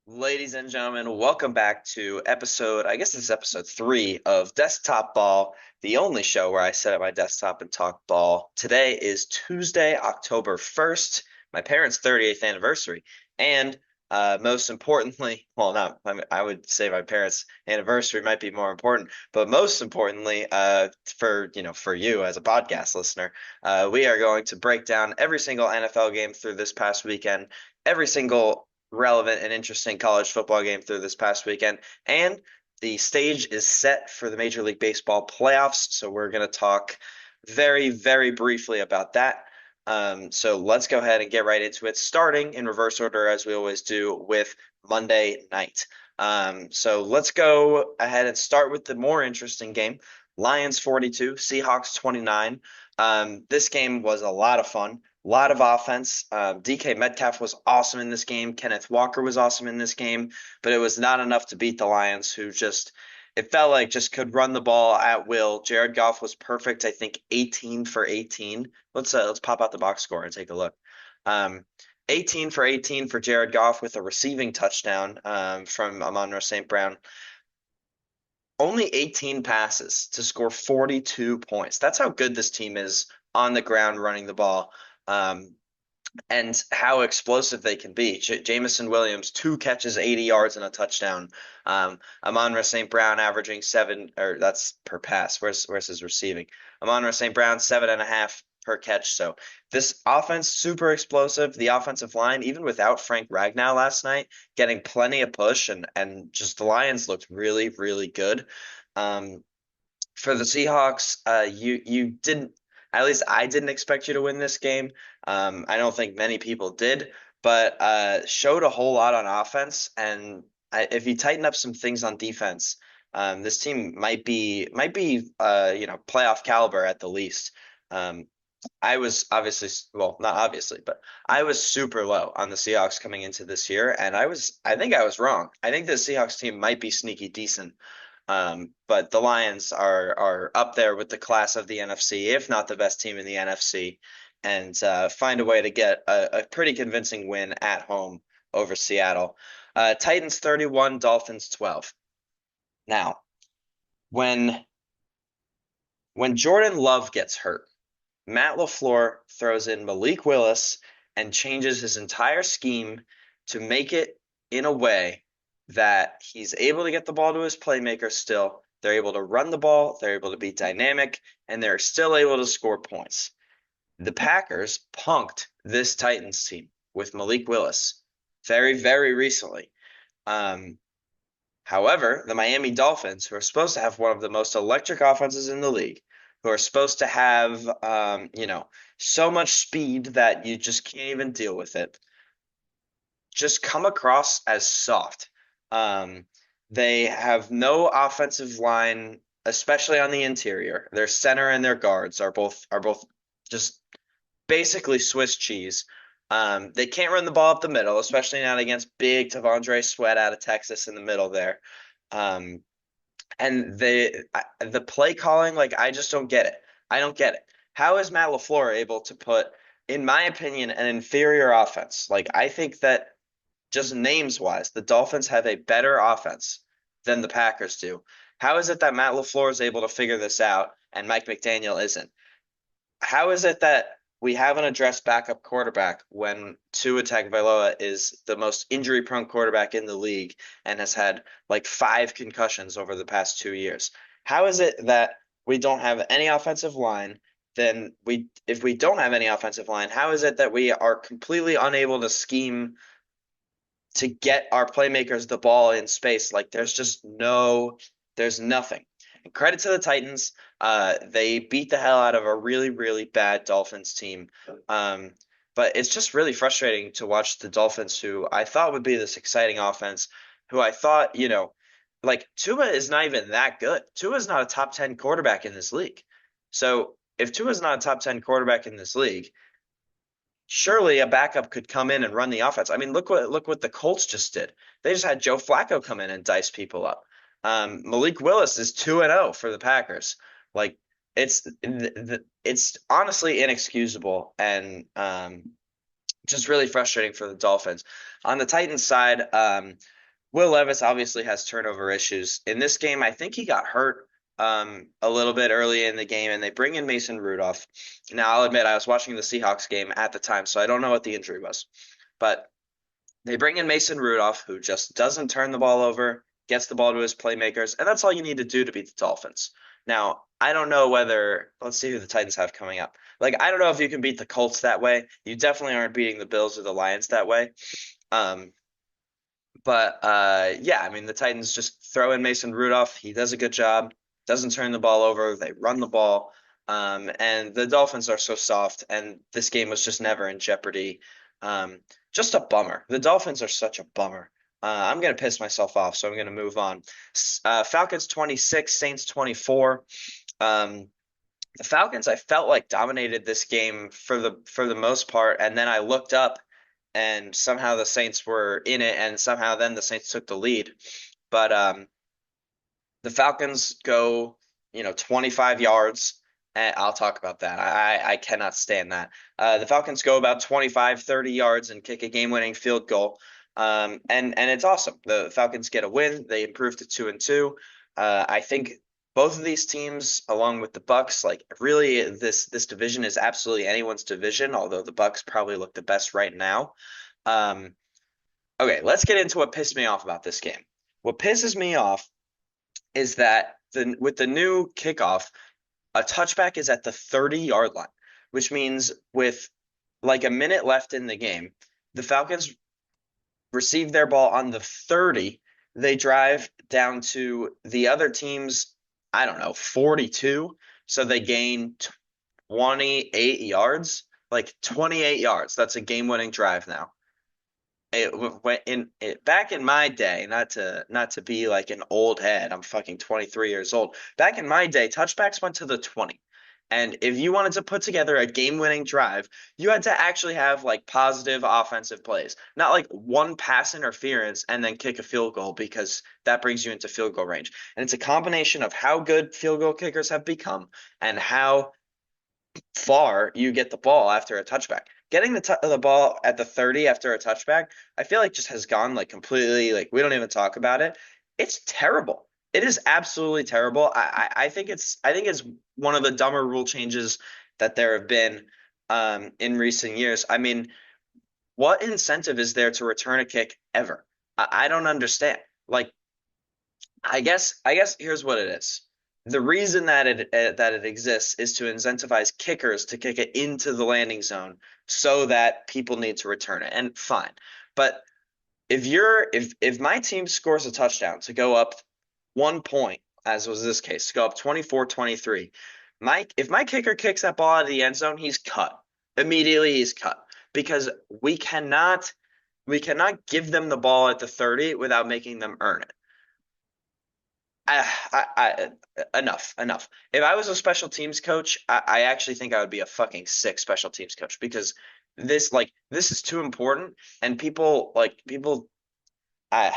Ladies and gentlemen, welcome back to I guess this is episode 3 of Desktop Ball, the only show where I sit at my desktop and talk ball. Today is Tuesday, October 1st, my parents' 38th anniversary. And most importantly, well, not, I would say my parents' anniversary might be more important, but most importantly, for you as a podcast listener, we are going to break down every single NFL game through this past weekend, every single relevant and interesting college football game through this past weekend. And the stage is set for the Major League Baseball playoffs. So we're going to talk very, very briefly about that. So let's go ahead and get right into it, starting in reverse order as we always do with Monday night. So let's go ahead and start with the more interesting game. Lions 42, Seahawks 29. This game was a lot of fun. A lot of offense. DK Metcalf was awesome in this game. Kenneth Walker was awesome in this game, but it was not enough to beat the Lions, who it felt like just could run the ball at will. Jared Goff was perfect. I think 18 for 18. Let's pop out the box score and take a look. Um, 18 for 18 for Jared Goff with a receiving touchdown from Amon-Ra St. Brown. Only 18 passes to score 42 points. That's how good this team is on the ground running the ball. Um, and how explosive they can be. Jamison Williams, 2 catches, 80 yards, and a touchdown. Amon-Ra St. Brown averaging seven, or that's per pass. Where's his receiving? Amon-Ra St. Brown, 7.5 per catch. So this offense, super explosive. The offensive line, even without Frank Ragnow last night, getting plenty of push, and just the Lions looked really, really good. Um, for the Seahawks, you didn't, at least I didn't expect you to win this game. I don't think many people did, but showed a whole lot on offense. And if you tighten up some things on defense, this team might be playoff caliber at the least. Um, I was obviously, well, not obviously, but I was super low on the Seahawks coming into this year, and I think I was wrong. I think the Seahawks team might be sneaky decent. But the Lions are up there with the class of the NFC, if not the best team in the NFC, and find a way to get a pretty convincing win at home over Seattle. Titans 31, Dolphins 12. Now, when when Jordan Love gets hurt, Matt LaFleur throws in Malik Willis and changes his entire scheme to make it in a way that he's able to get the ball to his playmakers still. They're able to run the ball, they're able to be dynamic, and they're still able to score points. The Packers punked this Titans team with Malik Willis very, very recently. Um, However, the Miami Dolphins, who are supposed to have one of the most electric offenses in the league, who are supposed to have, so much speed that you just can't even deal with it, just come across as soft. Um, they have no offensive line, especially on the interior. Their center and their guards are both just basically Swiss cheese. They can't run the ball up the middle, especially not against big Tavondre Sweat out of Texas in the middle there. Um, and the play calling, like I just don't get it. I don't get it. How is Matt LaFleur able to put, in my opinion, an inferior offense? Like I think that just names wise, the Dolphins have a better offense than the Packers do. How is it that Matt LaFleur is able to figure this out and Mike McDaniel isn't? How is it that we haven't addressed backup quarterback when Tua Tagovailoa is the most injury-prone quarterback in the league and has had like 5 concussions over the past 2 years? How is it that we don't have any offensive line? Then if we don't have any offensive line, how is it that we are completely unable to scheme to get our playmakers the ball in space? Like there's nothing. And credit to the Titans. They beat the hell out of a really, really bad Dolphins team. Um, but it's just really frustrating to watch the Dolphins, who I thought would be this exciting offense, who I thought, like Tua is not even that good. Tua is not a top 10 quarterback in this league. So if Tua is not a top 10 quarterback in this league, surely a backup could come in and run the offense. I mean, look what the Colts just did. They just had Joe Flacco come in and dice people up. Malik Willis is 2-0 for the Packers. Like it's honestly inexcusable and just really frustrating for the Dolphins. On the Titans side, Will Levis obviously has turnover issues. In this game, I think he got hurt a little bit early in the game, and they bring in Mason Rudolph. Now, I'll admit I was watching the Seahawks game at the time, so I don't know what the injury was. But they bring in Mason Rudolph, who just doesn't turn the ball over, gets the ball to his playmakers, and that's all you need to do to beat the Dolphins. Now, I don't know whether, let's see who the Titans have coming up. Like, I don't know if you can beat the Colts that way. You definitely aren't beating the Bills or the Lions that way. Um, but yeah, I mean, the Titans just throw in Mason Rudolph. He does a good job, doesn't turn the ball over. They run the ball. And the Dolphins are so soft, and this game was just never in jeopardy. Um, just a bummer. The Dolphins are such a bummer. I'm gonna piss myself off, so I'm gonna move on. Falcons 26, Saints 24. Um, the Falcons, I felt like dominated this game for the most part, and then I looked up and somehow the Saints were in it, and somehow then the Saints took the lead. But the Falcons go, 25 yards, and I'll talk about that. I cannot stand that. The Falcons go about 25, 30 yards and kick a game-winning field goal. And it's awesome. The Falcons get a win. They improve to 2-2. I think both of these teams, along with the Bucks, like really this division is absolutely anyone's division, although the Bucks probably look the best right now. Um, okay, let's get into what pissed me off about this game. What pisses me off is that with the new kickoff, a touchback is at the 30-yard line, which means with like a minute left in the game, the Falcons receive their ball on the 30. They drive down to the other team's, I don't know, 42. So they gain 28 yards, like 28 yards. That's a game-winning drive now. Back in my day, not to be like an old head, I'm fucking 23 years old. Back in my day, touchbacks went to the 20. And if you wanted to put together a game-winning drive, you had to actually have like positive offensive plays, not like one pass interference and then kick a field goal because that brings you into field goal range. And it's a combination of how good field goal kickers have become and how far you get the ball after a touchback. Getting the ball at the 30 after a touchback, I feel like just has gone like completely like we don't even talk about it. It's terrible. It is absolutely terrible. I think it's one of the dumber rule changes that there have been in recent years. I mean, what incentive is there to return a kick ever? I don't understand. Like I guess here's what it is. The reason that it exists is to incentivize kickers to kick it into the landing zone so that people need to return it. And fine. But if my team scores a touchdown to go up 1 point, as was this case, to go up 24-23, if my kicker kicks that ball out of the end zone, he's cut. Immediately he's cut. Because we cannot give them the ball at the 30 without making them earn it. Enough. If I was a special teams coach, I actually think I would be a fucking sick special teams coach because this is too important and people uh,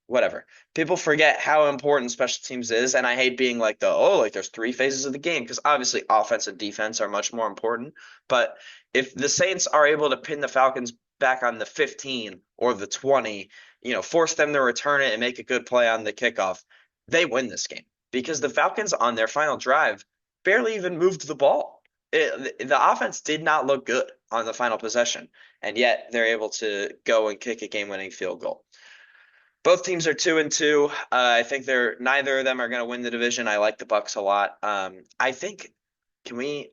whatever. People forget how important special teams is, and I hate being like there's three phases of the game because obviously offense and defense are much more important. But if the Saints are able to pin the Falcons back on the 15 or the 20, force them to return it and make a good play on the kickoff, they win this game because the Falcons on their final drive barely even moved the ball. The offense did not look good on the final possession, and yet they're able to go and kick a game-winning field goal. Both teams are 2-2. I think they're neither of them are going to win the division. I like the Bucks a lot. I think can we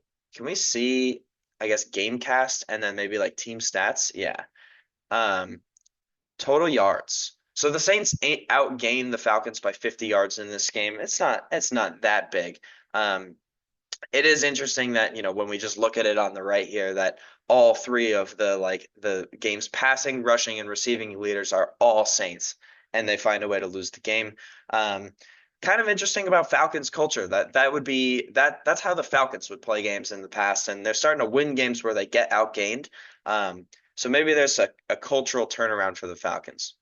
see I guess game cast and then maybe like team stats? Yeah. Um, Total yards. So the Saints outgained the Falcons by 50 yards in this game. It's not that big. Um, it is interesting that, when we just look at it on the right here, that all three of the game's passing, rushing, and receiving leaders are all Saints, and they find a way to lose the game. Um, Kind of interesting about Falcons culture. That would be that's how the Falcons would play games in the past, and they're starting to win games where they get outgained. So maybe there's a cultural turnaround for the Falcons.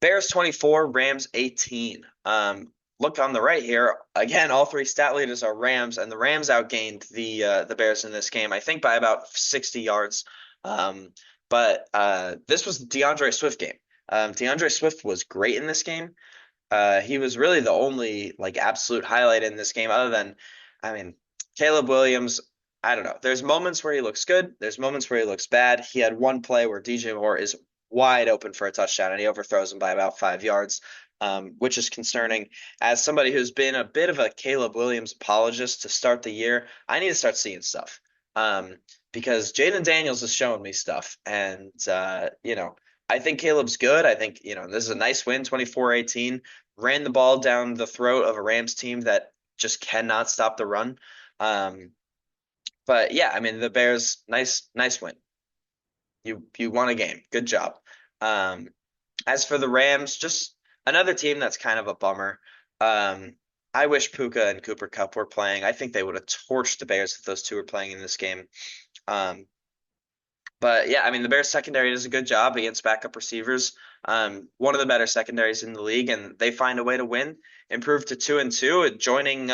Bears 24, Rams 18. Look on the right here. Again, all three stat leaders are Rams, and the Rams outgained the Bears in this game, I think by about 60 yards. But this was the DeAndre Swift game. DeAndre Swift was great in this game. He was really the only like absolute highlight in this game, other than, I mean, Caleb Williams. I don't know. There's moments where he looks good. There's moments where he looks bad. He had one play where DJ Moore is wide open for a touchdown and he overthrows him by about 5 yards, which is concerning. As somebody who's been a bit of a Caleb Williams apologist to start the year, I need to start seeing stuff. Um, because Jaden Daniels has shown me stuff, and I think Caleb's good. I think, this is a nice win, 24-18. Ran the ball down the throat of a Rams team that just cannot stop the run. Um, but yeah, I mean the Bears, nice win. You won a game. Good job. Um, as for the Rams, just another team that's kind of a bummer. Um, I wish Puka and Cooper Kupp were playing. I think they would have torched the Bears if those two were playing in this game. Um, but yeah, I mean the Bears secondary does a good job against backup receivers. One of the better secondaries in the league, and they find a way to win, improve to 2-2, joining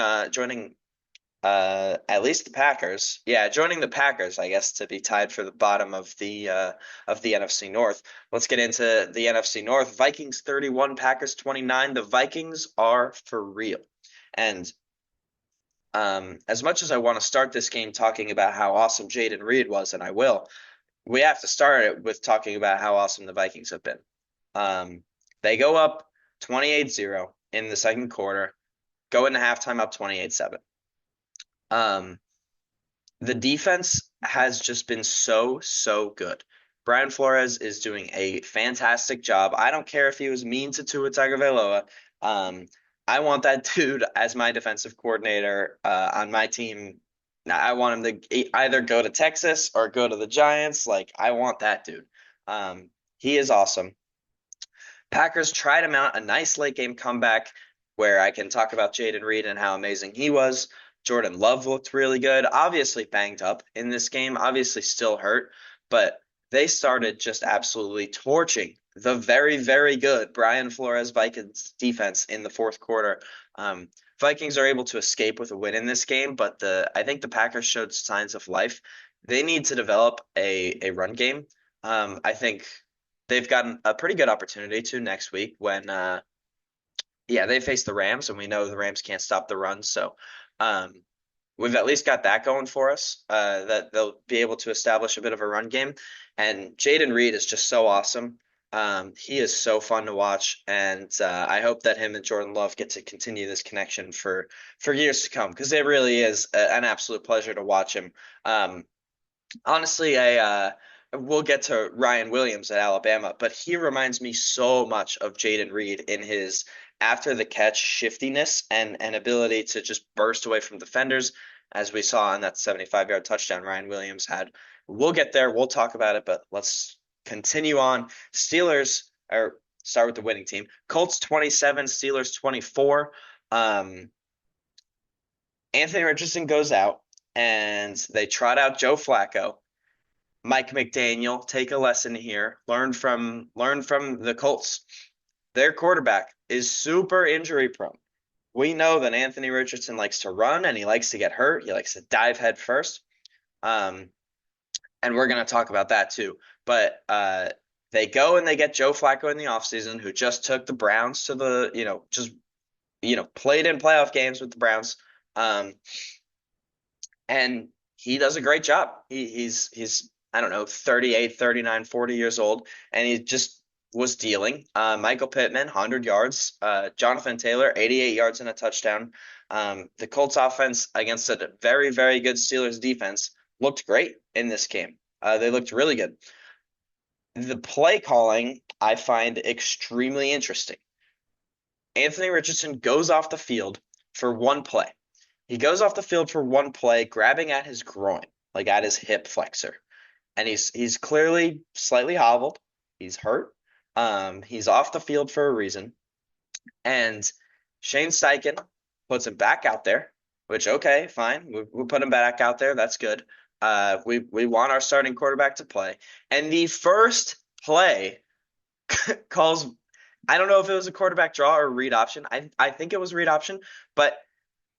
at least the Packers. Yeah, joining the Packers, I guess, to be tied for the bottom of the NFC North. Let's get into the NFC North. Vikings 31, Packers 29. The Vikings are for real. And as much as I want to start this game talking about how awesome Jaden Reed was, and I will, we have to start it with talking about how awesome the Vikings have been. They go up 28-0 in the second quarter, go into halftime up 28-7. Um, the defense has just been so good. Brian Flores is doing a fantastic job. I don't care if he was mean to Tua Tagovailoa. Um, I want that dude as my defensive coordinator on my team. I want him to either go to Texas or go to the Giants. Like, I want that dude. He is awesome. Packers try to mount a nice late game comeback where I can talk about Jaden Reed and how amazing he was. Jordan Love looked really good. Obviously banged up in this game, obviously still hurt, but they started just absolutely torching the very good Brian Flores Vikings defense in the fourth quarter. Um, Vikings are able to escape with a win in this game, but I think the Packers showed signs of life. They need to develop a run game. I think they've gotten a pretty good opportunity to next week when they face the Rams, and we know the Rams can't stop the run. So um, we've at least got that going for us, that they'll be able to establish a bit of a run game. And Jaden Reed is just so awesome. He is so fun to watch, and I hope that him and Jordan Love get to continue this connection for years to come, because it really is an absolute pleasure to watch him. Honestly, we'll get to Ryan Williams at Alabama, but he reminds me so much of Jaden Reed in his after the catch shiftiness and ability to just burst away from defenders, as we saw on that 75-yard touchdown Ryan Williams had. We'll get there. We'll talk about it, but let's continue on. Steelers, or start with the winning team. Colts 27, Steelers 24. Anthony Richardson goes out, and they trot out Joe Flacco. Mike McDaniel, take a lesson here. Learn from the Colts. Their quarterback is super injury prone. We know that Anthony Richardson likes to run and he likes to get hurt. He likes to dive head first. And we're going to talk about that too. But they go and they get Joe Flacco in the offseason, who just took the Browns to the, played in playoff games with the Browns. And he does a great job. He's I don't know, 38, 39, 40 years old, and he just was dealing. Michael Pittman, 100 yards. Jonathan Taylor, 88 yards and a touchdown. The Colts offense against a very good Steelers defense looked great in this game. They looked really good. The play calling I find extremely interesting. Anthony Richardson goes off the field for one play. He goes off the field for one play, grabbing at his groin, like at his hip flexor. And he's clearly slightly hobbled. He's hurt. He's off the field for a reason. And Shane Steichen puts him back out there, which, okay, fine. We put him back out there. That's good. We want our starting quarterback to play. And the first play calls, I don't know if it was a quarterback draw or read option. I think it was read option, but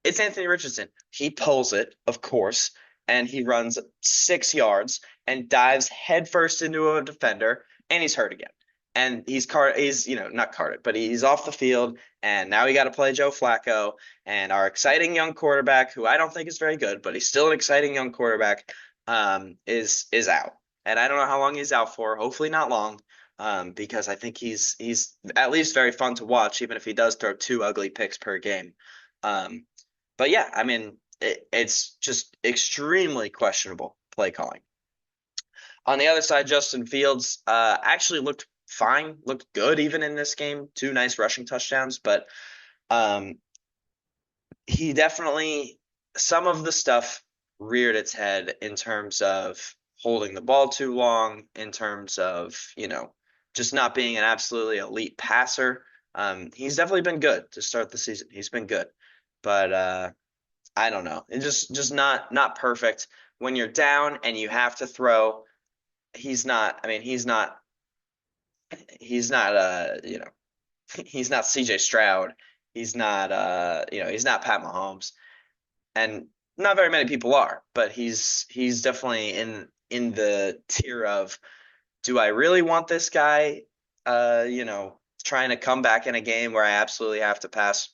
it's Anthony Richardson. He pulls it, of course, and he runs 6 yards and dives headfirst into a defender, and he's hurt again. and he's not carded, but he's off the field, and now we got to play Joe Flacco and our exciting young quarterback, who I don't think is very good, but he's still an exciting young quarterback, is out, and I don't know how long he's out for. Hopefully not long, because I think he's at least very fun to watch, even if he does throw two ugly picks per game. Um, but yeah, I mean, it's just extremely questionable play calling. On the other side, Justin Fields actually looked fine, looked good even in this game. Two nice rushing touchdowns, but um, he definitely some of the stuff reared its head in terms of holding the ball too long, in terms of, just not being an absolutely elite passer. He's definitely been good to start the season. He's been good, but I don't know. It's just not perfect when you're down and you have to throw. He's not. I mean, he's not he's not CJ Stroud. He's not Pat Mahomes, and not very many people are, but he's definitely in the tier of, do I really want this guy trying to come back in a game where I absolutely have to pass?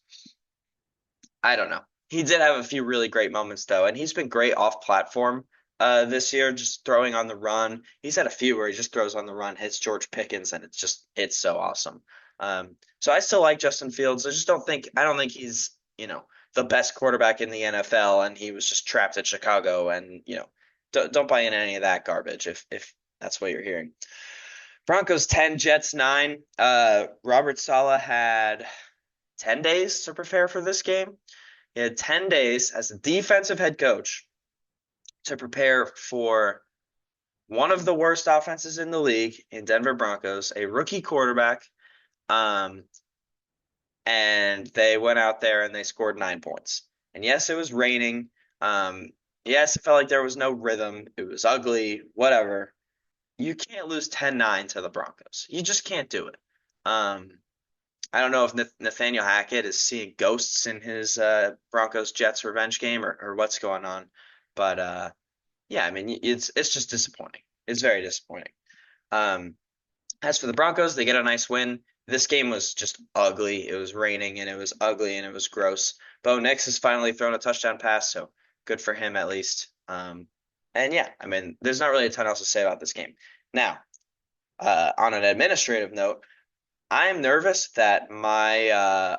I don't know. He did have a few really great moments though, and he's been great off platform this year, just throwing on the run. He's had a few where he just throws on the run, hits George Pickens, and it's so awesome. So I still like Justin Fields. I don't think he's, the best quarterback in the NFL, and he was just trapped at Chicago, and don't buy into any of that garbage if that's what you're hearing. Broncos 10, Jets 9. Robert Saleh had 10 days to prepare for this game. He had 10 days as a defensive head coach to prepare for one of the worst offenses in the league in Denver Broncos, a rookie quarterback, um, and they went out there and they scored 9 points. And yes, it was raining. Yes, it felt like there was no rhythm. It was ugly, whatever. You can't lose 10-9 to the Broncos. You just can't do it. Um, I don't know if Nathaniel Hackett is seeing ghosts in his Broncos Jets revenge game, or what's going on, but yeah, I mean it's just disappointing. It's very disappointing. Um, as for the Broncos, they get a nice win. This game was just ugly. It was raining and it was ugly and it was gross. Bo Nix has finally thrown a touchdown pass, so good for him at least. And yeah, I mean, there's not really a ton else to say about this game. Now, on an administrative note, I am nervous that my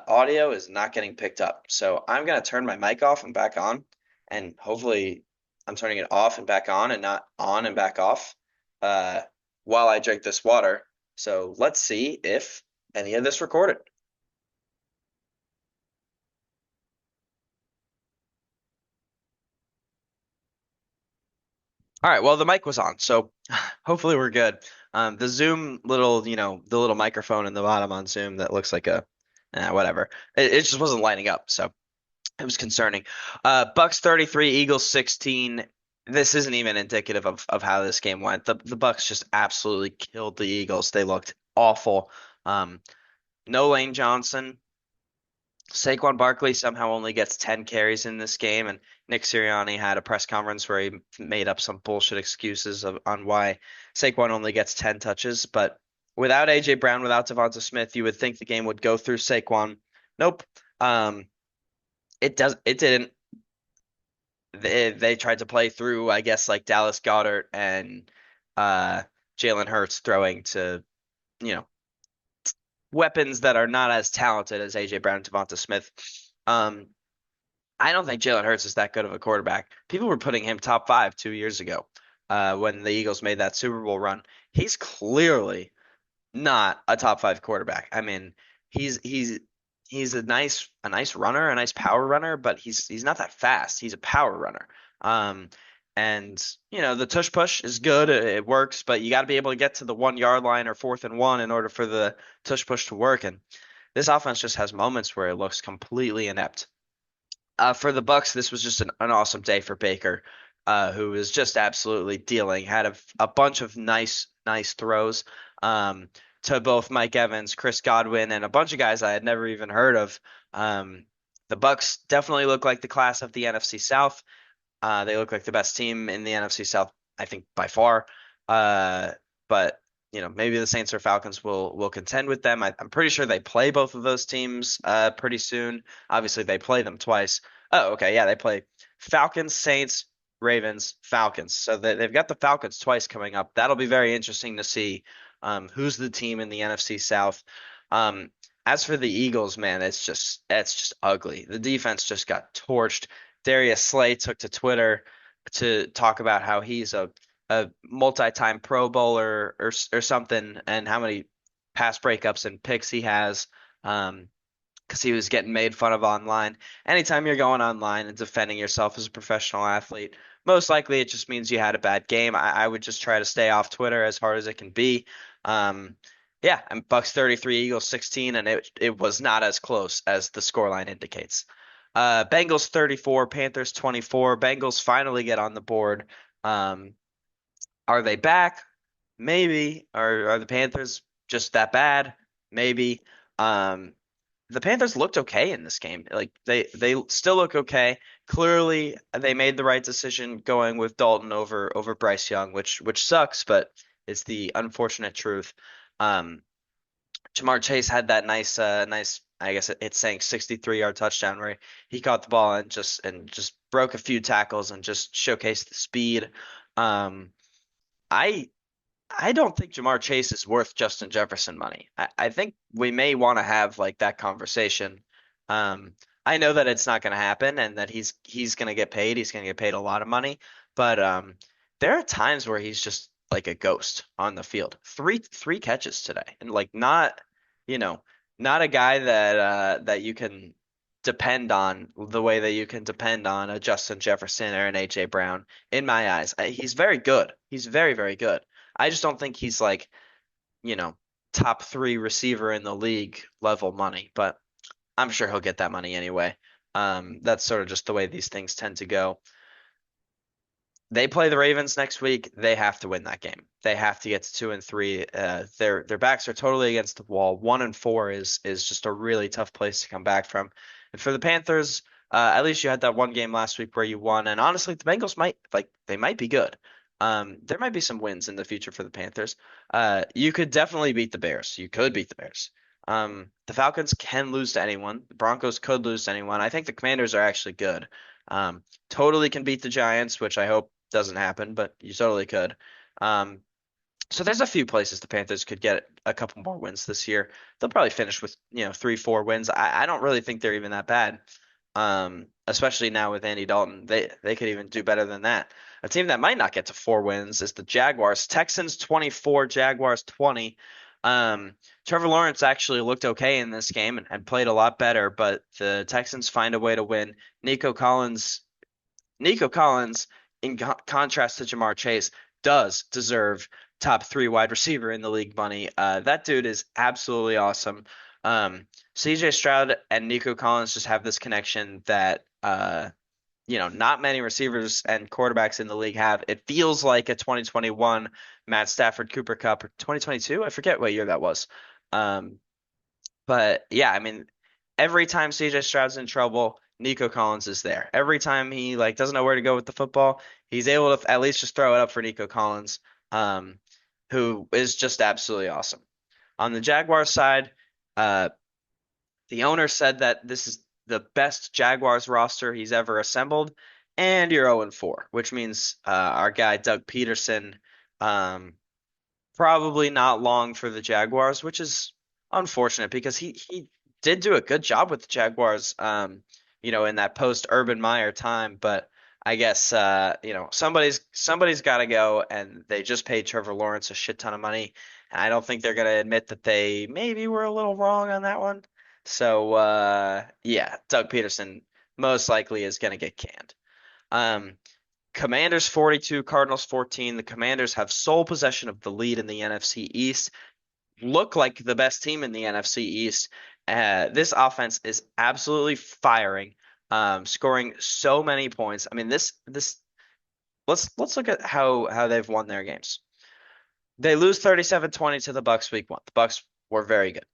audio is not getting picked up. So I'm going to turn my mic off and back on. And hopefully I'm turning it off and back on and not on and back off uh, while I drink this water. So let's see if any of this recorded. All right, well, the mic was on, so hopefully we're good. The Zoom little, the little microphone in the bottom on Zoom that looks like whatever. It just wasn't lining up, so it was concerning. Bucks 33, Eagles 16. This isn't even indicative of how this game went. The Bucks just absolutely killed the Eagles. They looked awful. Um, no Lane Johnson. Saquon Barkley somehow only gets 10 carries in this game, and Nick Sirianni had a press conference where he made up some bullshit excuses on why Saquon only gets 10 touches. But without AJ Brown, without Devonta Smith, you would think the game would go through Saquon. Nope. It didn't. They tried to play through, I guess, like Dallas Goedert and uh, Jalen Hurts throwing to, you know, weapons that are not as talented as AJ Brown and Devonta Smith. Um, I don't think Jalen Hurts is that good of a quarterback. People were putting him top five 2 years ago when the Eagles made that Super Bowl run. He's clearly not a top five quarterback. I mean, he's he's he's a nice runner, a nice power runner, but he's not that fast. He's a power runner. Um, and the tush push is good. It works, but you got to be able to get to the 1 yard line or 4th and 1 in order for the tush push to work. And this offense just has moments where it looks completely inept. For the Bucks, this was just an awesome day for Baker, who was just absolutely dealing. Had a bunch of nice throws to both Mike Evans, Chris Godwin, and a bunch of guys I had never even heard of. The Bucks definitely look like the class of the NFC South. They look like the best team in the NFC South, I think by far. But maybe the Saints or Falcons will contend with them. I'm pretty sure they play both of those teams pretty soon. Obviously, they play them twice. Oh, okay, yeah, they play Falcons, Saints, Ravens, Falcons. So they've got the Falcons twice coming up. That'll be very interesting to see who's the team in the NFC South. Um, as for the Eagles, man, it's just ugly. The defense just got torched. Darius Slay took to Twitter to talk about how he's a multi-time Pro Bowler or something, and how many pass breakups and picks he has, because he was getting made fun of online. Anytime you're going online and defending yourself as a professional athlete, most likely it just means you had a bad game. I would just try to stay off Twitter as hard as it can be. Um, yeah, and Bucks 33, Eagles 16, and it was not as close as the scoreline indicates. Bengals 34, Panthers 24. Bengals finally get on the board. Um, are they back? Maybe. Are the Panthers just that bad? Maybe. Um, the Panthers looked okay in this game. Like they still look okay. Clearly, they made the right decision going with Dalton over Bryce Young, which sucks, but it's the unfortunate truth. Um, Jamar Chase had that nice, I guess it's saying 63-yard touchdown where he caught the ball and just broke a few tackles and just showcased the speed. Um, I I don't think Jamar Chase is worth Justin Jefferson money. I think we may want to have like that conversation. Um, I know that it's not going to happen and that he's going to get paid. He's going to get paid a lot of money, but there are times where he's just like a ghost on the field. Three catches today, and like you know, not a guy that you can depend on the way that you can depend on a Justin Jefferson or an AJ Brown. In my eyes, he's very good. He's very, very good. I just don't think he's like, you know, top three receiver in the league level money, but I'm sure he'll get that money anyway. That's sort of just the way these things tend to go. They play the Ravens next week. They have to win that game. They have to get to 2-3. Their backs are totally against the wall. 1-4 is just a really tough place to come back from. And for the Panthers, at least you had that one game last week where you won. And honestly, the Bengals they might be good. There might be some wins in the future for the Panthers. You could definitely beat the Bears. You could beat the Bears. The Falcons can lose to anyone. The Broncos could lose to anyone. I think the Commanders are actually good. Totally can beat the Giants, which I hope doesn't happen, but you totally could. Um, so there's a few places the Panthers could get a couple more wins this year. They'll probably finish with, 3, 4 wins. I don't really think they're even that bad. Especially now with Andy Dalton, they could even do better than that. A team that might not get to 4 wins is the Jaguars. Texans 24, Jaguars 20. Trevor Lawrence actually looked okay in this game and played a lot better, but the Texans find a way to win. Nico Collins, in contrast to Jamar Chase, does deserve top three wide receiver in the league money. That dude is absolutely awesome. CJ Stroud and Nico Collins just have this connection that not many receivers and quarterbacks in the league have. It feels like a 2021 Matt Stafford Cooper Cup or 2022. I forget what year that was. Um, but yeah, I mean, every time CJ Stroud's in trouble, Nico Collins is there. Every time he like doesn't know where to go with the football, he's able to at least just throw it up for Nico Collins, um, who is just absolutely awesome. On the Jaguars side, uh, the owner said that this is the best Jaguars roster he's ever assembled, and you're 0-4, which means our guy Doug Peterson, um, probably not long for the Jaguars, which is unfortunate because he did do a good job with the Jaguars, in that post Urban Meyer time. But I guess somebody's got to go, and they just paid Trevor Lawrence a shit ton of money, and I don't think they're gonna admit that they maybe were a little wrong on that one. So yeah, Doug Peterson most likely is gonna get canned. Um, Commanders 42, Cardinals 14. The Commanders have sole possession of the lead in the NFC East. Look like the best team in the NFC East. This offense is absolutely firing, scoring so many points. I mean, this let's look at how they've won their games. They lose 37-20 to the Bucks week 1. The Bucks were very good.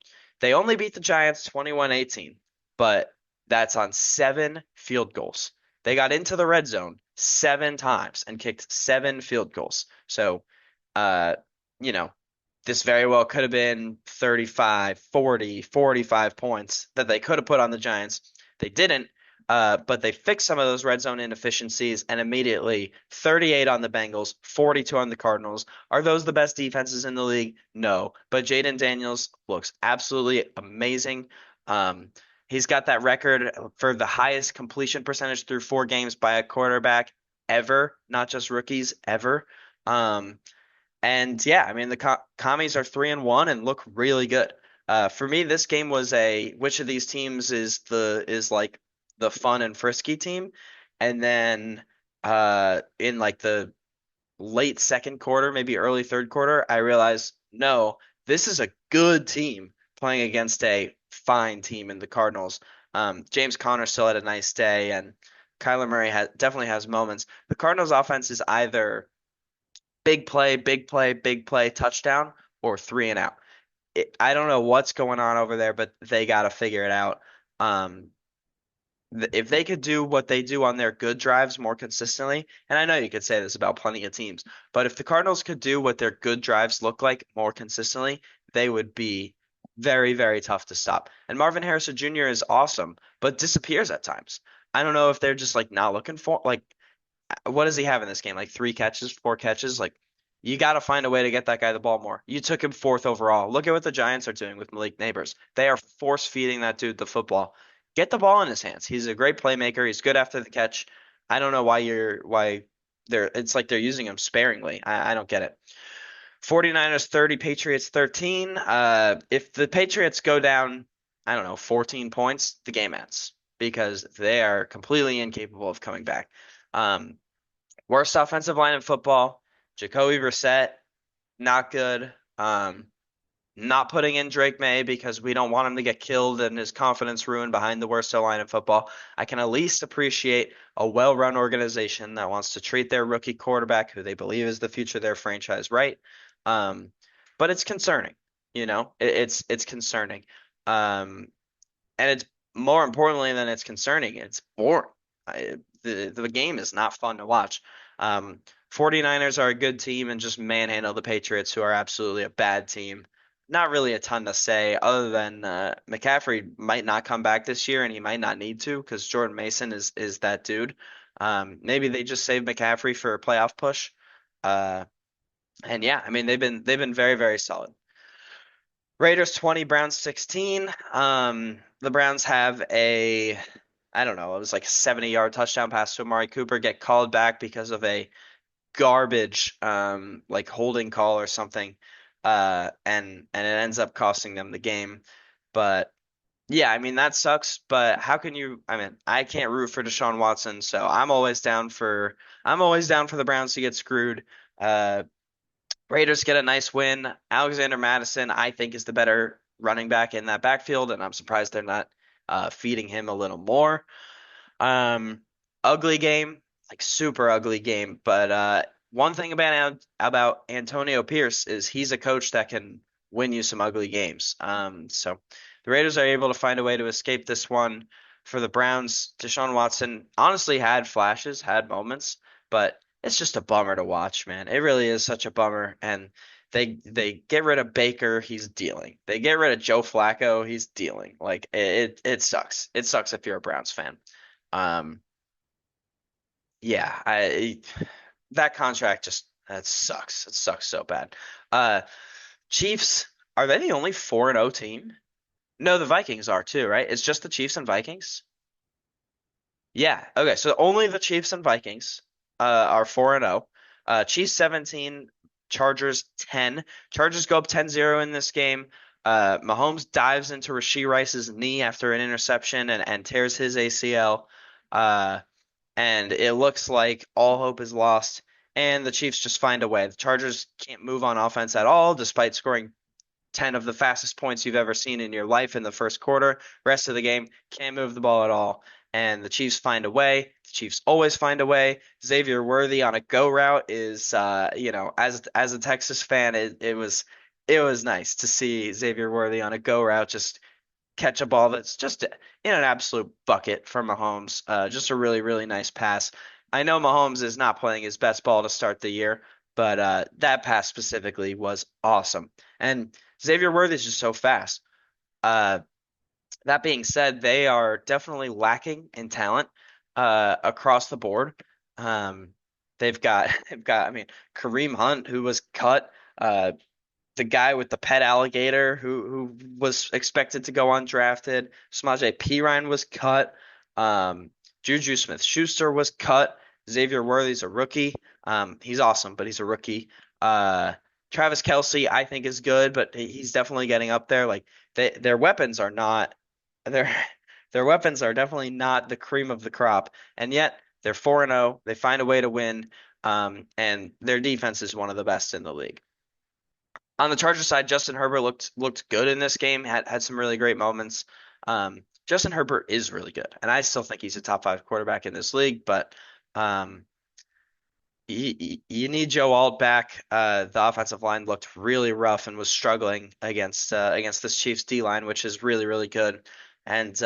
They only beat the Giants 21-18, but that's on 7 field goals. They got into the red zone 7 times and kicked 7 field goals. So, uh, you know, This very well could have been 35, 40, 45 points that they could have put on the Giants. They didn't, but they fixed some of those red zone inefficiencies and immediately 38 on the Bengals, 42 on the Cardinals. Are those the best defenses in the league? No, but Jaden Daniels looks absolutely amazing. Um, he's got that record for the highest completion percentage through 4 games by a quarterback ever, not just rookies, ever. Um, and yeah, I mean the commies are 3-1 and look really good. For me, this game was a which of these teams is like the fun and frisky team, and then in like the late second quarter, maybe early third quarter, I realized no, this is a good team playing against a fine team in the Cardinals. James Conner still had a nice day, and Kyler Murray definitely has moments. The Cardinals offense is either big play, big play, big play, touchdown, or 3-and-out. I don't know what's going on over there, but they got to figure it out. Um, if they could do what they do on their good drives more consistently, and I know you could say this about plenty of teams, but if the Cardinals could do what their good drives look like more consistently, they would be very, very tough to stop. And Marvin Harrison Jr. is awesome, but disappears at times. I don't know if they're just like not looking for like what does he have in this game? Like 3 catches, 4 catches? Like you got to find a way to get that guy the ball more. You took him fourth overall. Look at what the Giants are doing with Malik Neighbors. They are force feeding that dude the football. Get the ball in his hands. He's a great playmaker. He's good after the catch. I don't know why they're it's like they're using him sparingly. I don't get it. 49ers 30, Patriots 13. If the Patriots go down, I don't know, 14 points, the game ends because they are completely incapable of coming back. Um, Worst offensive line in football. Jacoby Brissett, not good. Not putting in Drake May because we don't want him to get killed and his confidence ruined behind the worst line in football. I can at least appreciate a well-run organization that wants to treat their rookie quarterback, who they believe is the future of their franchise, right. Um, but it's concerning, it's concerning. Um, and it's more importantly than it's concerning, it's boring. The game is not fun to watch. Um, 49ers are a good team and just manhandle the Patriots, who are absolutely a bad team. Not really a ton to say other than McCaffrey might not come back this year and he might not need to because Jordan Mason is that dude. Maybe they just save McCaffrey for a playoff push. Uh, and yeah, I mean they've been very, very solid. Raiders 20, Browns 16. The Browns have I don't know, it was like a 70-yard touchdown pass to Amari Cooper get called back because of a garbage like holding call or something. And it ends up costing them the game. But yeah, I mean that sucks, but how can you I mean, I can't root for Deshaun Watson, so I'm always down for the Browns to get screwed. Uh Raiders get a nice win. Alexander Madison, I think, is the better running back in that backfield, and I'm surprised they're not feeding him a little more. Um, Ugly game, like super ugly game. But one thing about Antonio Pierce is he's a coach that can win you some ugly games. So the Raiders are able to find a way to escape this one. For the Browns, Deshaun Watson honestly had flashes, had moments, but it's just a bummer to watch, man. It really is such a bummer. And they get rid of Baker, he's dealing. They get rid of Joe Flacco, he's dealing. Like it sucks. It sucks if you're a Browns fan. Um, yeah, I that contract just that sucks. It sucks so bad. Uh, Chiefs, are they the only 4-0 team? No, the Vikings are too, right? It's just the Chiefs and Vikings. Yeah. Okay. So only the Chiefs and Vikings are 4-0. Chiefs 17, Chargers 10. Chargers go up 10-0 in this game. Mahomes dives into Rashee Rice's knee after an interception and tears his ACL. And it looks like all hope is lost. And the Chiefs just find a way. The Chargers can't move on offense at all, despite scoring 10 of the fastest points you've ever seen in your life in the first quarter. Rest of the game, can't move the ball at all. And the Chiefs find a way. The Chiefs always find a way. Xavier Worthy on a go route is, as a Texas fan, it was nice to see Xavier Worthy on a go route just catch a ball that's just in an absolute bucket for Mahomes. Just a really, really nice pass. I know Mahomes is not playing his best ball to start the year, but that pass specifically was awesome. And Xavier Worthy's just so fast. Uh, that being said, they are definitely lacking in talent across the board. Um, they've got I mean Kareem Hunt who was cut, the guy with the pet alligator who was expected to go undrafted. Samaje Perine was cut. Um, Juju Smith-Schuster was cut. Xavier Worthy's a rookie. He's awesome, but he's a rookie. Uh, Travis Kelce, I think, is good, but he's definitely getting up there. Like their weapons are not their their weapons are definitely not the cream of the crop, and yet they're 4-0. They find a way to win, and their defense is one of the best in the league. On the Chargers side, Justin Herbert looked good in this game, had some really great moments. Justin Herbert is really good, and I still think he's a top five quarterback in this league, but um, you need Joe Alt back. The offensive line looked really rough and was struggling against this Chiefs D line, which is really really good. And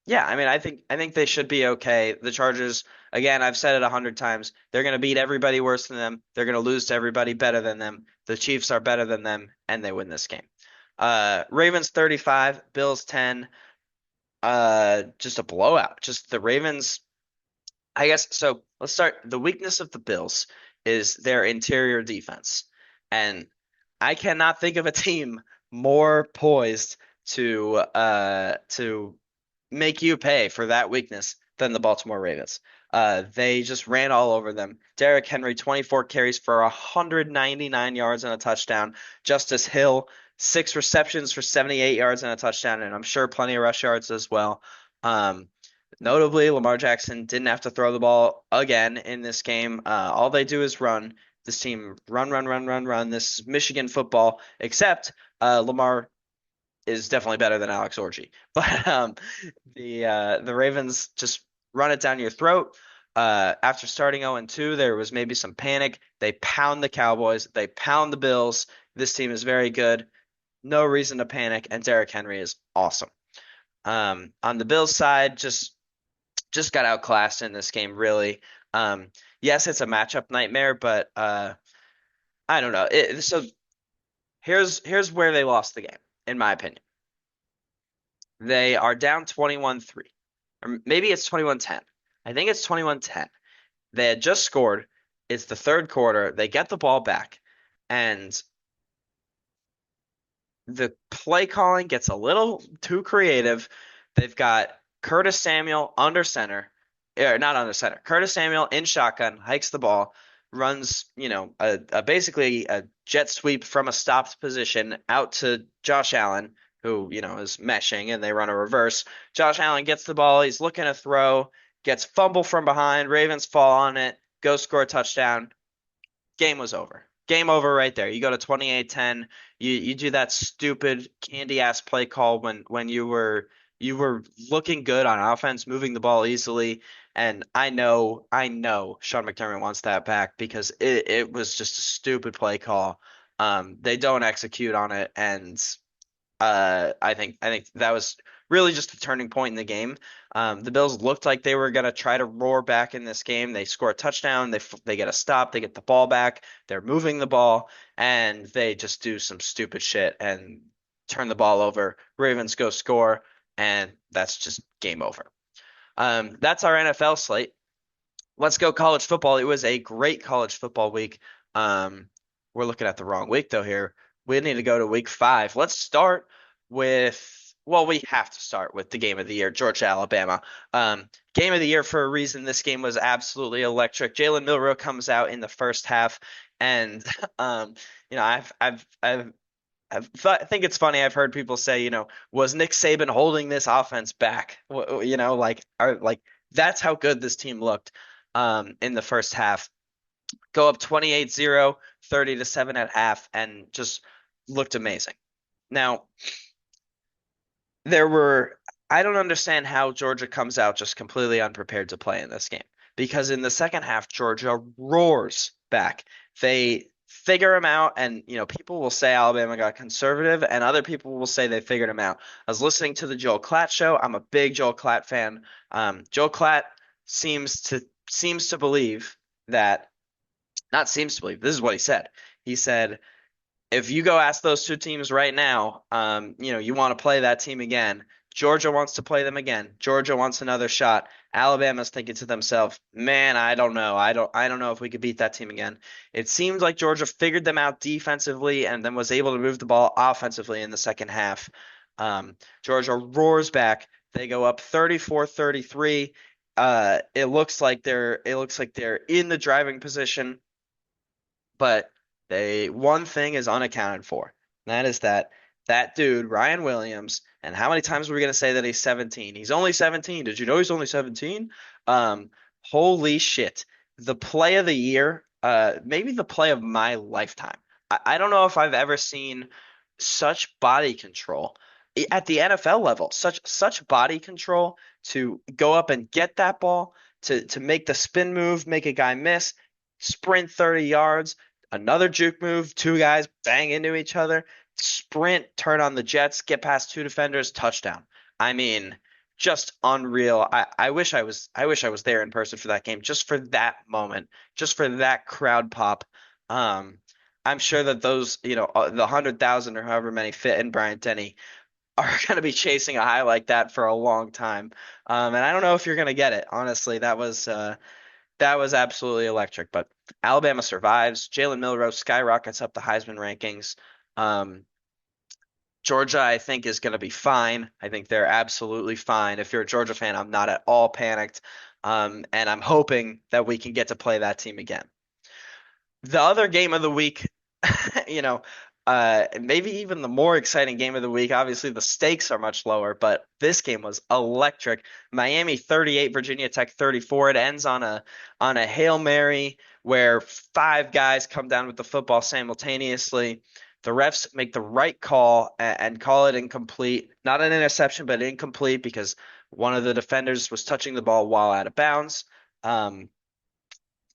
yeah, I mean, I think they should be okay. The Chargers, again, I've said it 100 times, they're going to beat everybody worse than them. They're going to lose to everybody better than them. The Chiefs are better than them, and they win this game. Ravens 35, Bills 10. Just a blowout. Just the Ravens. I guess so. Let's start. The weakness of the Bills is their interior defense. And I cannot think of a team more poised to make you pay for that weakness than the Baltimore Ravens. They just ran all over them. Derrick Henry, 24 carries for 199 yards and a touchdown. Justice Hill, 6 receptions for 78 yards and a touchdown, and I'm sure plenty of rush yards as well. Um, Notably, Lamar Jackson didn't have to throw the ball again in this game. All they do is run. This team run, run, run, run, run. This is Michigan football, except Lamar is definitely better than Alex Orji. But the Ravens just run it down your throat. After starting 0-2, there was maybe some panic. They pound the Cowboys. They pound the Bills. This team is very good. No reason to panic, and Derrick Henry is awesome. On the Bills side, just got outclassed in this game, really. Yes, it's a matchup nightmare, but I don't know. So here's where they lost the game, in my opinion. They are down 21-3, or maybe it's 21-10. I think it's 21-10. They had just scored. It's the third quarter. They get the ball back, and the play calling gets a little too creative. They've got Curtis Samuel under center, or not under center. Curtis Samuel in shotgun, hikes the ball, runs, basically a jet sweep from a stopped position out to Josh Allen, who, is meshing, and they run a reverse. Josh Allen gets the ball, he's looking to throw, gets fumble from behind, Ravens fall on it, go score a touchdown. Game was over. Game over right there. You go to 28-10. You do that stupid candy ass play call when you were looking good on offense, moving the ball easily. And I know Sean McDermott wants that back because it was just a stupid play call. They don't execute on it, and I think that was really just a turning point in the game. The Bills looked like they were gonna try to roar back in this game. They score a touchdown. They get a stop. They get the ball back. They're moving the ball, and they just do some stupid shit and turn the ball over. Ravens go score, and that's just game over. That's our NFL slate. Let's go college football. It was a great college football week. Um, we're looking at the wrong week though here. We need to go to week 5. Let's start well, we have to start with the game of the year, Georgia, Alabama. Game of the year for a reason. This game was absolutely electric. Jalen Milroe comes out in the first half, and I think it's funny. I've heard people say, was Nick Saban holding this offense back? Like that's how good this team looked in the first half. Go up 28-0, 30-7 at half, and just looked amazing. Now, I don't understand how Georgia comes out just completely unprepared to play in this game because in the second half, Georgia roars back. They figure them out, and people will say Alabama got conservative, and other people will say they figured them out. I was listening to the Joel Klatt show. I'm a big Joel Klatt fan. Joel Klatt seems to believe that not seems to believe. This is what he said. He said, if you go ask those two teams right now, you want to play that team again. Georgia wants to play them again. Georgia wants another shot. Alabama's thinking to themselves, "Man, I don't know. I don't know if we could beat that team again." It seemed like Georgia figured them out defensively and then was able to move the ball offensively in the second half. Georgia roars back. They go up 34-33. It looks like they're in the driving position, but one thing is unaccounted for. And that is that dude, Ryan Williams, and how many times are we going to say that he's 17? He's only 17. Did you know he's only 17? Um, Holy shit. The play of the year, maybe the play of my lifetime. I don't know if I've ever seen such body control at the NFL level, such body control to go up and get that ball, to make the spin move, make a guy miss, sprint 30 yards, another juke move, two guys bang into each other, sprint, turn on the Jets, get past two defenders, touchdown. I mean, just unreal. I wish I was there in person for that game, just for that moment, just for that crowd pop. Um, I'm sure that those, the 100,000 or however many fit in Bryant-Denny are going to be chasing a high like that for a long time. And I don't know if you're going to get it. Honestly, that was absolutely electric. But Alabama survives. Jalen Milroe skyrockets up the Heisman rankings. Um, Georgia, I think, is going to be fine. I think they're absolutely fine. If you're a Georgia fan, I'm not at all panicked. And I'm hoping that we can get to play that team again. The other game of the week, you know, maybe even the more exciting game of the week. Obviously, the stakes are much lower, but this game was electric. Miami 38, Virginia Tech 34. It ends on a Hail Mary where five guys come down with the football simultaneously. The refs make the right call and call it incomplete. Not an interception, but incomplete because one of the defenders was touching the ball while out of bounds. Um,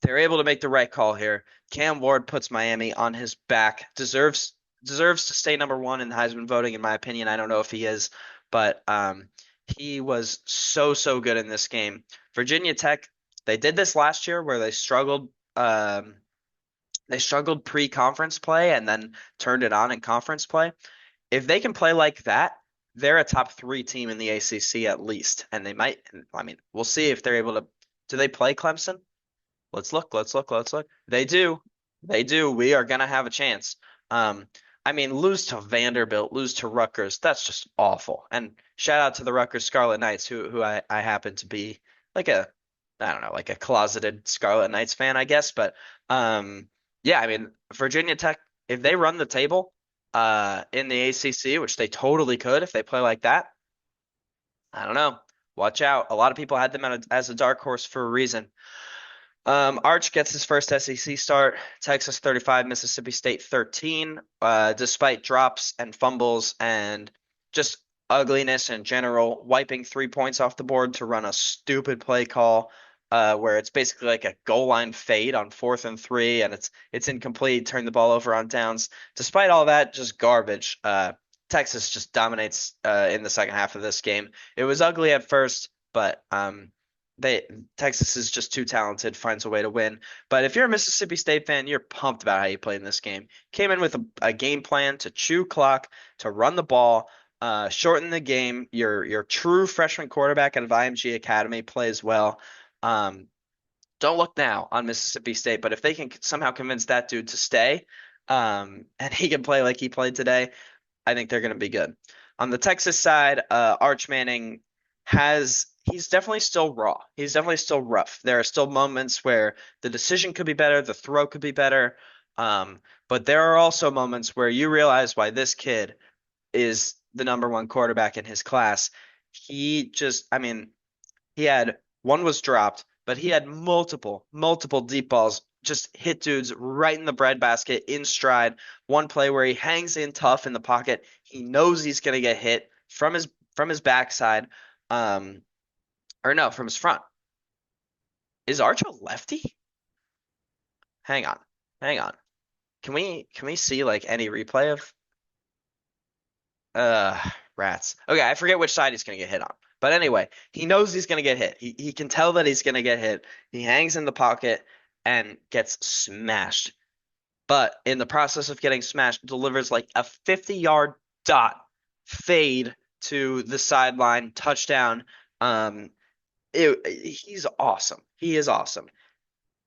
they're able to make the right call here. Cam Ward puts Miami on his back. Deserves to stay number one in the Heisman voting, in my opinion. I don't know if he is, but he was so good in this game. Virginia Tech, they did this last year where they struggled. They struggled pre-conference play and then turned it on in conference play. If they can play like that, they're a top three team in the ACC at least, and they might. I mean, we'll see if they're able to. Do they play Clemson? Let's look. Let's look. Let's look. They do. They do. We are gonna have a chance. Um, I mean, lose to Vanderbilt, lose to Rutgers. That's just awful. And shout out to the Rutgers Scarlet Knights, who I happen to be like a, I don't know, like a closeted Scarlet Knights fan, I guess. But yeah, I mean, Virginia Tech, if they run the table in the ACC, which they totally could if they play like that, I don't know. Watch out. A lot of people had them as a dark horse for a reason. Arch gets his first SEC start. Texas 35, Mississippi State 13. Despite drops and fumbles and just ugliness in general, wiping 3 points off the board to run a stupid play call, where it's basically like a goal line fade on 4th and 3, and it's incomplete. Turn the ball over on downs. Despite all that, just garbage. Texas just dominates in the second half of this game. It was ugly at first, but they Texas is just too talented, finds a way to win. But if you're a Mississippi State fan, you're pumped about how you played in this game. Came in with a game plan to chew clock, to run the ball, shorten the game. Your true freshman quarterback out of IMG Academy plays well. Um, don't look now on Mississippi State, but if they can somehow convince that dude to stay, and he can play like he played today, I think they're going to be good. On the Texas side, Arch Manning he's definitely still raw. He's definitely still rough. There are still moments where the decision could be better, the throw could be better. But there are also moments where you realize why this kid is the number one quarterback in his class. I mean, he had one was dropped, but he had multiple deep balls just hit dudes right in the breadbasket in stride. One play where he hangs in tough in the pocket. He knows he's going to get hit from his backside. Or no, from his front. Is Arch a lefty? Hang on. Hang on. Can we see like any replay of uh rats? Okay, I forget which side he's gonna get hit on. But anyway, he knows he's gonna get hit. He can tell that he's gonna get hit. He hangs in the pocket. and gets smashed. But in the process of getting smashed, delivers like a 50-yard dot fade to the sideline touchdown. Um, he's awesome. He is awesome.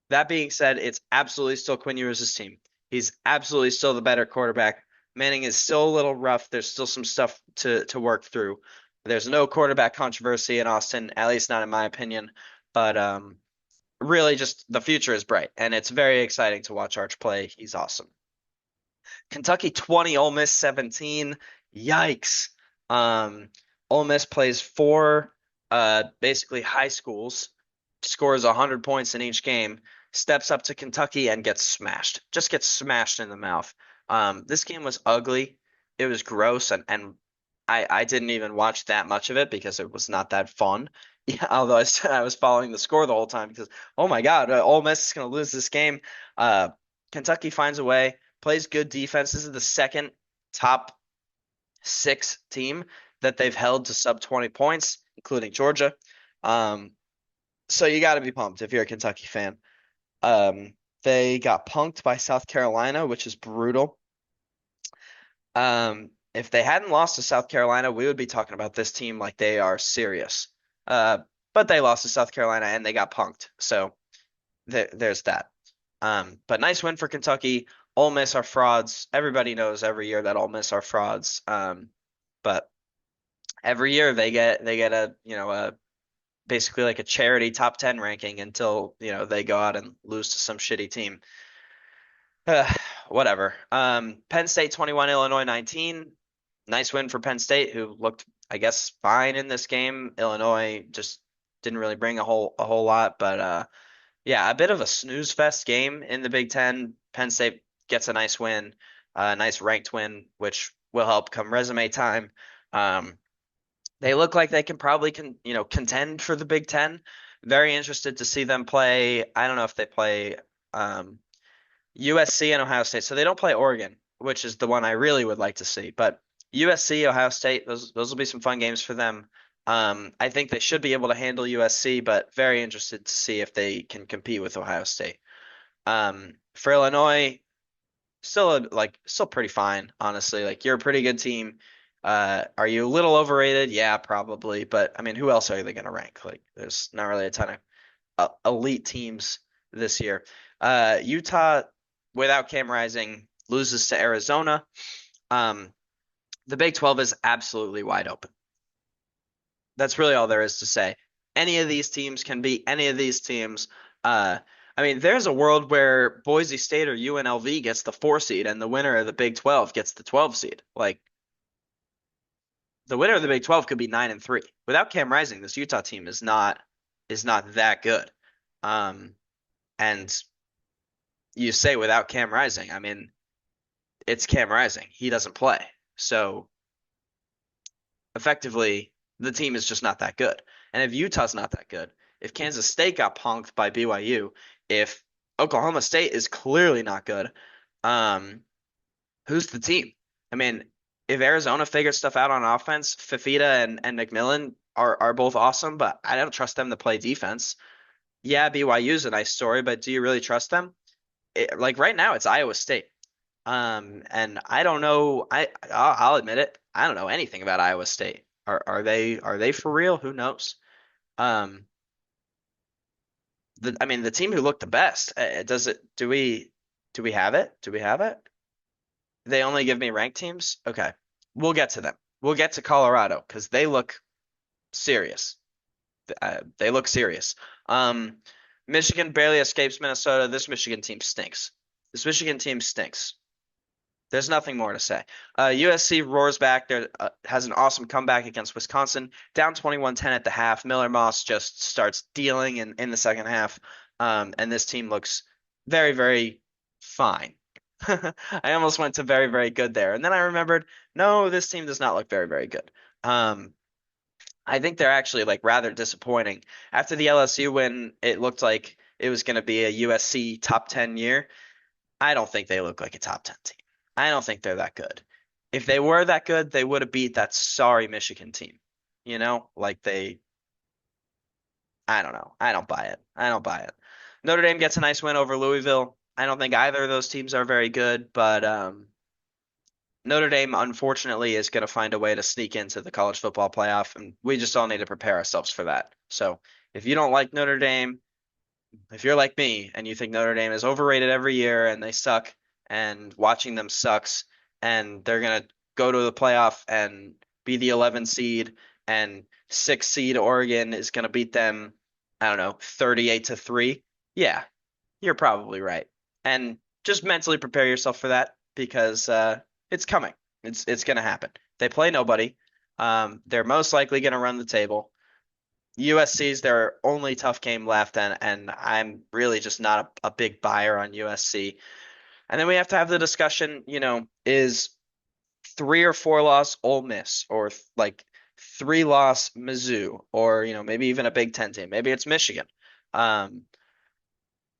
That being said, it's absolutely still Quinn Ewers' team. He's absolutely still the better quarterback. Manning is still a little rough. There's still some stuff to work through. There's no quarterback controversy in Austin, at least not in my opinion. But really, just the future is bright, and it's very exciting to watch Arch play. He's awesome. Kentucky 20, Ole Miss 17. Yikes. Um, Ole Miss plays four basically high schools, scores 100 points in each game, steps up to Kentucky and gets smashed. Just gets smashed in the mouth. This game was ugly. It was gross and I didn't even watch that much of it because it was not that fun. Yeah, although I was following the score the whole time because oh my God, Ole Miss is going to lose this game. Uh, Kentucky finds a way, plays good defense. This is the second top six team that they've held to sub 20 points, including Georgia. Um, so you got to be pumped if you're a Kentucky fan. They got punked by South Carolina, which is brutal. If they hadn't lost to South Carolina, we would be talking about this team like they are serious. Uh, but they lost to South Carolina and they got punked. So there's that. But nice win for Kentucky. Ole Miss are frauds. Everybody knows every year that Ole Miss are frauds. But every year they get a basically like a charity top 10 ranking until they go out and lose to some shitty team. Uh, whatever. Penn State 21, Illinois 19. Nice win for Penn State, who looked, I guess, fine in this game. Illinois just didn't really bring a whole lot, but yeah, a bit of a snooze fest game in the Big Ten. Penn State gets a nice win, a nice ranked win, which will help come resume time. They look like they can probably contend for the Big Ten. Very interested to see them play. I don't know if they play um, USC and Ohio State. So they don't play Oregon, which is the one I really would like to see. But USC, Ohio State, those will be some fun games for them. I think they should be able to handle USC, but very interested to see if they can compete with Ohio State. For Illinois, still pretty fine, honestly. Like you're a pretty good team. Are you a little overrated? Yeah, probably. But I mean, who else are they going to rank? Like, there's not really a ton of elite teams this year. Utah, without Cam Rising, loses to Arizona. Um, the Big 12 is absolutely wide open. That's really all there is to say. Any of these teams can beat any of these teams. Uh, I mean, there's a world where Boise State or UNLV gets the 4 seed and the winner of the Big 12 gets the 12 seed. Like the winner of the Big 12 could be 9-3. Without Cam Rising, this Utah team is not that good. And you say without Cam Rising, I mean, it's Cam Rising. He doesn't play. So effectively, the team is just not that good. And if Utah's not that good, if Kansas State got punked by BYU, if Oklahoma State is clearly not good, um, who's the team? I mean, if Arizona figures stuff out on offense, Fafita and McMillan are both awesome, but I don't trust them to play defense. Yeah, BYU's a nice story, but do you really trust them? Like right now, it's Iowa State. And I don't know. I'll admit it. I don't know anything about Iowa State. Are they for real? Who knows? Um, I mean, the team who looked the best. Does it? Do we have it? Do we have it? They only give me ranked teams. Okay, we'll get to them. We'll get to Colorado because they look serious. They look serious. Um, Michigan barely escapes Minnesota. This Michigan team stinks. This Michigan team stinks. There's nothing more to say. USC roars back. There has an awesome comeback against Wisconsin, down 21-10 at the half. Miller Moss just starts dealing in the second half, and this team looks very, very fine. I almost went to very, very good there, and then I remembered, no, this team does not look very, very good. Um, I think they're actually like rather disappointing. After the LSU win, it looked like it was going to be a USC top 10 year. I don't think they look like a top 10 team. I don't think they're that good. If they were that good, they would have beat that sorry Michigan team. Like I don't know. I don't buy it. I don't buy it. Notre Dame gets a nice win over Louisville. I don't think either of those teams are very good, but Notre Dame, unfortunately, is going to find a way to sneak into the college football playoff, and we just all need to prepare ourselves for that. So if you don't like Notre Dame, if you're like me and you think Notre Dame is overrated every year and they suck and watching them sucks and they're going to go to the playoff and be the 11 seed and 6 seed Oregon is going to beat them, I don't know, 38-3. Yeah, you're probably right. And just mentally prepare yourself for that because it's coming. It's going to happen. They play nobody. They're most likely going to run the table. USC's their only tough game left, and I'm really just not a big buyer on USC. And then we have to have the discussion, is 3 or 4 loss Ole Miss or like 3 loss Mizzou or maybe even a Big Ten team. Maybe it's Michigan. Um,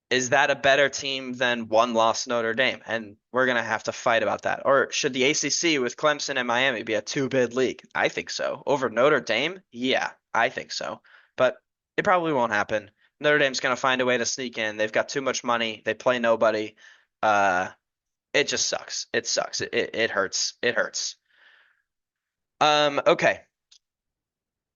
is that a better team than 1 loss Notre Dame? And we're gonna have to fight about that. Or should the ACC with Clemson and Miami be a 2-bid league? I think so. Over Notre Dame? Yeah, I think so. But it probably won't happen. Notre Dame's gonna find a way to sneak in. They've got too much money. They play nobody. Uh, it just sucks. It sucks. It hurts. It hurts. Okay.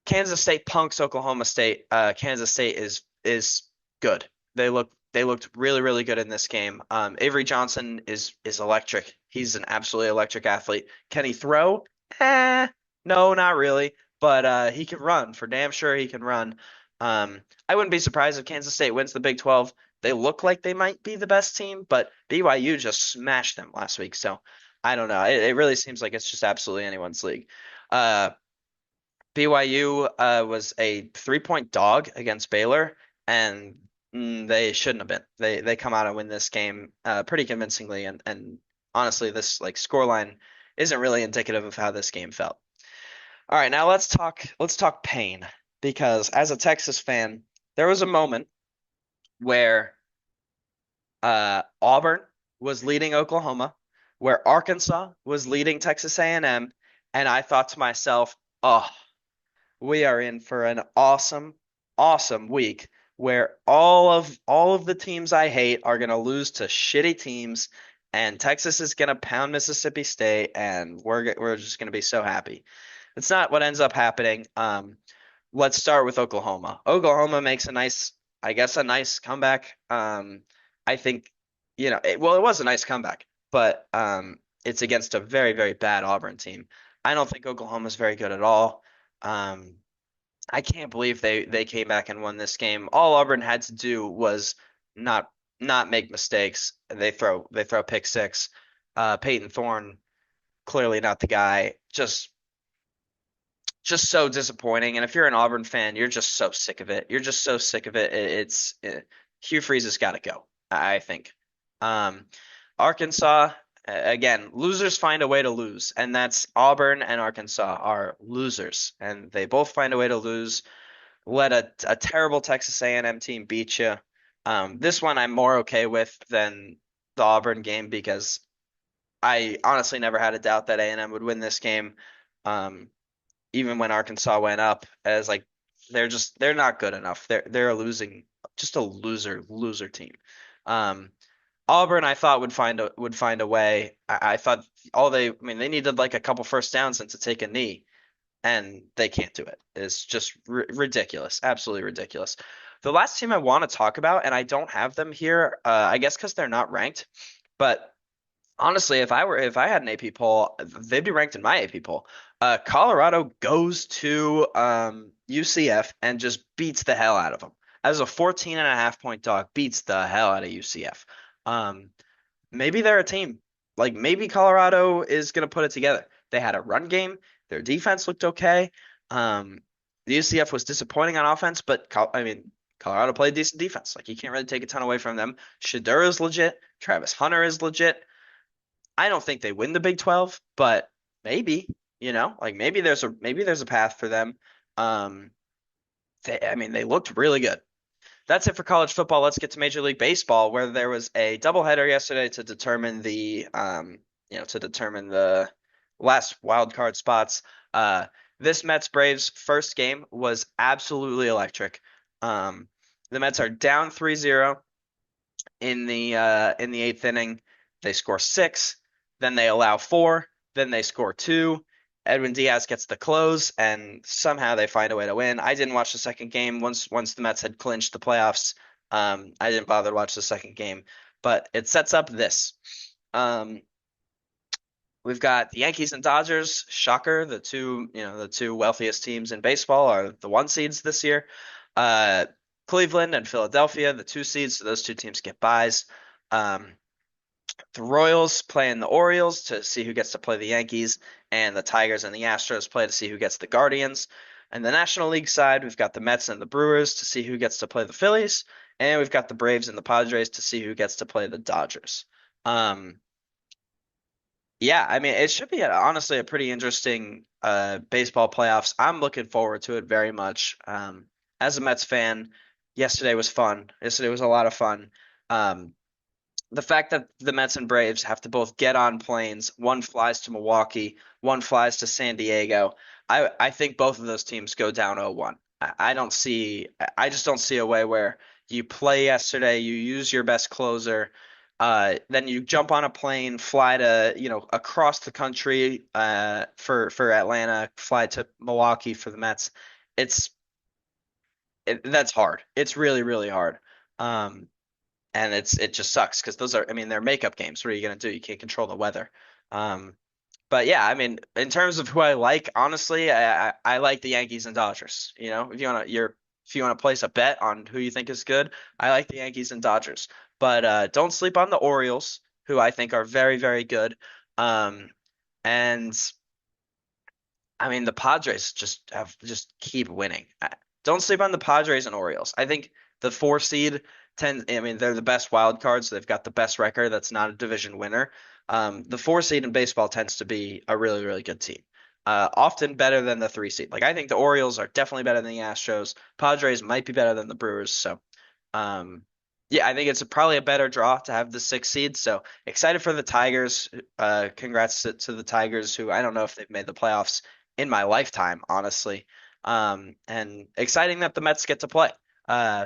Kansas State punks Oklahoma State. Kansas State is good. They looked really really good in this game. Avery Johnson is electric. He's an absolutely electric athlete. Can he throw? No, not really. But he can run for damn sure. He can run. I wouldn't be surprised if Kansas State wins the Big 12. They look like they might be the best team, but BYU just smashed them last week. So I don't know. It really seems like it's just absolutely anyone's league. Uh, BYU was a 3-point dog against Baylor, and they shouldn't have been. They come out and win this game pretty convincingly, and honestly, this like scoreline isn't really indicative of how this game felt. All right, now let's talk pain because as a Texas fan, there was a moment where Auburn was leading Oklahoma, where Arkansas was leading Texas A&M, and I thought to myself, oh. We are in for an awesome, awesome week where all of the teams I hate are going to lose to shitty teams, and Texas is going to pound Mississippi State, and we're just going to be so happy. It's not what ends up happening. Let's start with Oklahoma. Oklahoma makes I guess, a nice comeback. I think, well, it was a nice comeback, but it's against a very, very bad Auburn team. I don't think Oklahoma's very good at all. Um, I can't believe they came back and won this game. All Auburn had to do was not not make mistakes. They throw pick six. Peyton Thorne, clearly not the guy. Just so disappointing. And if you're an Auburn fan, you're just so sick of it. You're just so sick of it. Hugh Freeze has got to go, I think. Um, Arkansas, again, losers find a way to lose, and that's Auburn and Arkansas are losers, and they both find a way to lose. Let a terrible Texas A&M team beat you. This one I'm more okay with than the Auburn game because I honestly never had a doubt that A&M would win this game. Um, even when Arkansas went up, as like they're not good enough. They're losing just a loser team. Um, Auburn I thought would find a way. I thought I mean they needed like a couple first downs and to take a knee, and they can't do it. It's just ridiculous, absolutely ridiculous. The last team I want to talk about, and I don't have them here, I guess because they're not ranked, but honestly, if I had an AP poll, they'd be ranked in my AP poll. Colorado goes to UCF and just beats the hell out of them. As a 14.5 point dog, beats the hell out of UCF. Um, maybe they're a team. Like maybe Colorado is gonna put it together. They had a run game. Their defense looked okay. Um, the UCF was disappointing on offense, but I mean Colorado played decent defense. Like you can't really take a ton away from them. Shadur is legit. Travis Hunter is legit. I don't think they win the Big 12, but maybe, like maybe there's a path for them. Um, I mean, they looked really good. That's it for college football. Let's get to Major League Baseball, where there was a doubleheader yesterday to determine the last wild card spots. This Mets Braves first game was absolutely electric. Um, the Mets are down 3-0. in the eighth inning. They score six, then they allow four, then they score two. Edwin Diaz gets the close, and somehow they find a way to win. I didn't watch the second game once the Mets had clinched the playoffs. I didn't bother to watch the second game, but it sets up this. Um, we've got the Yankees and Dodgers. Shocker, the two wealthiest teams in baseball are the one seeds this year. Uh, Cleveland and Philadelphia, the two seeds, so those two teams get byes. Um, the Royals playing the Orioles to see who gets to play the Yankees, and the Tigers and the Astros play to see who gets the Guardians. And the National League side, we've got the Mets and the Brewers to see who gets to play the Phillies, and we've got the Braves and the Padres to see who gets to play the Dodgers. Um, yeah, I mean, it should be honestly a pretty interesting baseball playoffs. I'm looking forward to it very much. As a Mets fan, yesterday was fun. Yesterday was a lot of fun. Um, the fact that the Mets and Braves have to both get on planes, one flies to Milwaukee, one flies to San Diego. I think both of those teams go down 0-1. I just don't see a way where you play yesterday, you use your best closer, then you jump on a plane, fly to, across the country for Atlanta, fly to Milwaukee for the Mets. It's that's hard. It's really, really hard. Um, and it just sucks because those are, I mean, they're makeup games. What are you gonna do? You can't control the weather. Um, but yeah, I mean, in terms of who I like, honestly, I like the Yankees and Dodgers. If you wanna place a bet on who you think is good, I like the Yankees and Dodgers. But don't sleep on the Orioles, who I think are very, very good. Um, and I mean, the Padres just keep winning. Don't sleep on the Padres and Orioles. I think the four seed I mean, they're the best wild cards. They've got the best record. That's not a division winner. The four seed in baseball tends to be a really, really good team. Often better than the three seed. Like I think the Orioles are definitely better than the Astros. Padres might be better than the Brewers. So, um, yeah, I think it's probably a better draw to have the six seed. So excited for the Tigers. Congrats to the Tigers, who I don't know if they've made the playoffs in my lifetime, honestly. And exciting that the Mets get to play. Uh,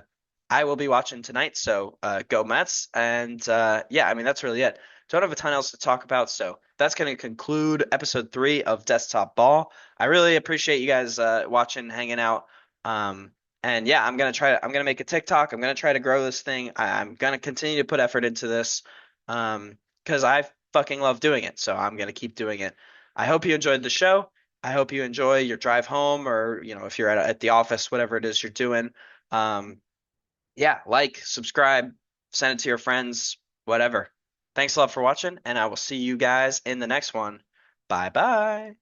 I will be watching tonight, so go Mets. And yeah, I mean, that's really it. Don't have a ton else to talk about, so that's going to conclude episode three of Desktop Ball. I really appreciate you guys watching, hanging out. Um, and yeah, I'm gonna make a TikTok. I'm gonna try to grow this thing. I'm gonna continue to put effort into this, because I fucking love doing it. So I'm gonna keep doing it. I hope you enjoyed the show. I hope you enjoy your drive home, or if you're at the office, whatever it is you're doing. Um, yeah, like, subscribe, send it to your friends, whatever. Thanks a lot for watching, and I will see you guys in the next one. Bye bye.